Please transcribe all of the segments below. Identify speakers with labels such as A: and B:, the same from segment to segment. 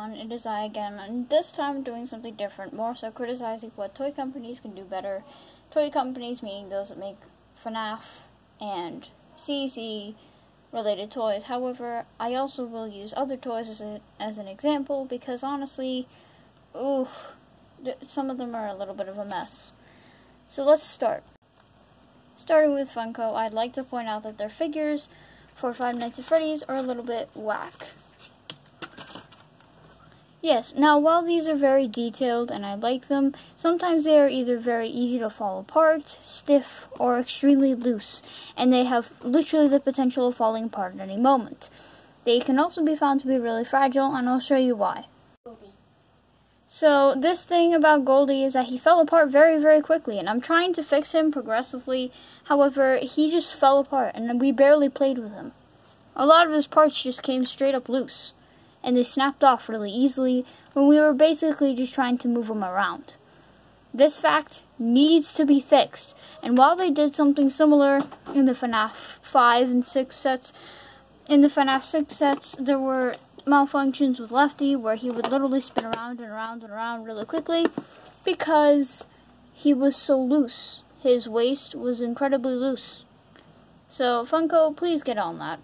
A: everyone, it is I again, and this time I'm doing something different, more so criticizing what toy companies can do better. Toy companies meaning those that make FNaF and CEC related toys. However, I also will use other toys as an example, because honestly, some of them are a little bit of a mess. So let's start. Starting with Funko, I'd like to point out that their figures for Five Nights at Freddy's are a little bit whack. Yes, now while these are very detailed and I like them, sometimes they are either very easy to fall apart, stiff, or extremely loose, and they have literally the potential of falling apart at any moment. They can also be found to be really fragile, and I'll show you why. So this thing about Goldie is that he fell apart very, very quickly, and I'm trying to fix him progressively. However, he just fell apart, and we barely played with him. A lot of his parts just came straight up loose, and they snapped off really easily when we were basically just trying to move them around. This fact needs to be fixed, and while they did something similar in the FNaF 5 and 6 sets, in the FNaF 6 sets, there were malfunctions with Lefty where he would literally spin around and around and around really quickly because he was so loose. His waist was incredibly loose. So Funko, please get on that.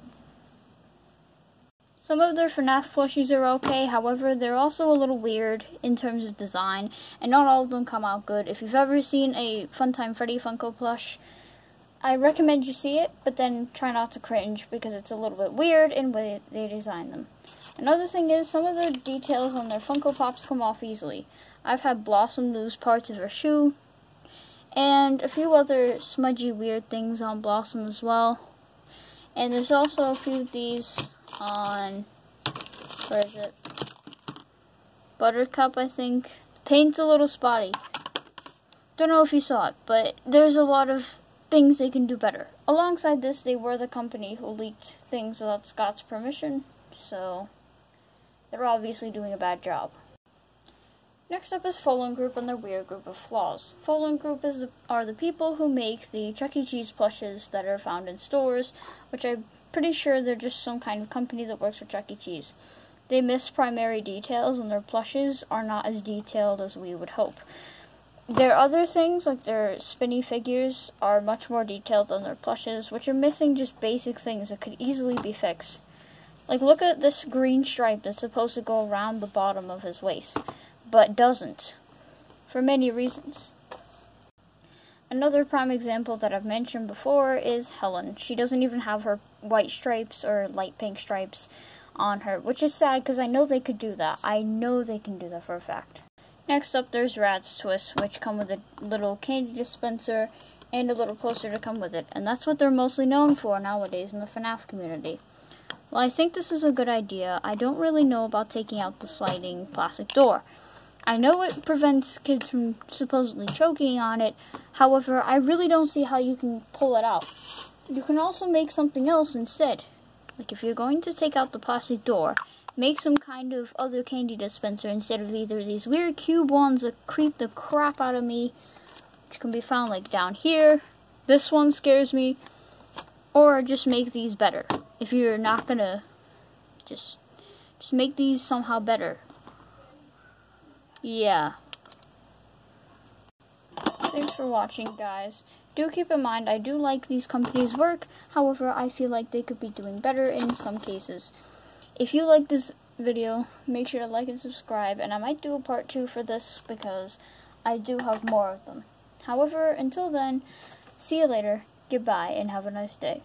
A: Some of their FNaF plushies are okay, however, they're also a little weird in terms of design, and not all of them come out good. If you've ever seen a Funtime Freddy Funko plush, I recommend you see it, but then try not to cringe, because it's a little bit weird in the way they design them. Another thing is, some of the details on their Funko Pops come off easily. I've had Blossom lose parts of her shoe, and a few other smudgy weird things on Blossom as well. And there's also a few of these on, where is it? Buttercup, I think. Paint's a little spotty. Don't know if you saw it, but there's a lot of things they can do better. Alongside this, they were the company who leaked things without Scott's permission, so they're obviously doing a bad job. Next up is Fallen Group and their weird group of flaws. Fallen Group are the people who make the Chuck E. Cheese plushes that are found in stores, which I'm pretty sure they're just some kind of company that works for Chuck E. Cheese. They miss primary details, and their plushes are not as detailed as we would hope. Their other things, like their spinny figures, are much more detailed than their plushes, which are missing just basic things that could easily be fixed. Like, look at this green stripe that's supposed to go around the bottom of his waist, but doesn't, for many reasons. Another prime example that I've mentioned before is Helen. She doesn't even have her white stripes or light pink stripes on her, which is sad because I know they could do that. I know they can do that for a fact. Next up, there's Rat's Twists, which come with a little candy dispenser and a little poster to come with it, and that's what they're mostly known for nowadays in the FNaF community. While I think this is a good idea, I don't really know about taking out the sliding plastic door. I know it prevents kids from supposedly choking on it, however, I really don't see how you can pull it out. You can also make something else instead. Like, if you're going to take out the plastic door, make some kind of other candy dispenser instead of either these weird cube ones that creep the crap out of me, which can be found like down here. This one scares me. Or just make these better. If you're not gonna, just make these somehow better. Yeah. Thanks for watching, guys. Do keep in mind, I do like these companies' work, however, I feel like they could be doing better in some cases. If you like this video, make sure to like and subscribe, and I might do a part 2 for this, because I do have more of them. However, until then, see you later, goodbye, and have a nice day.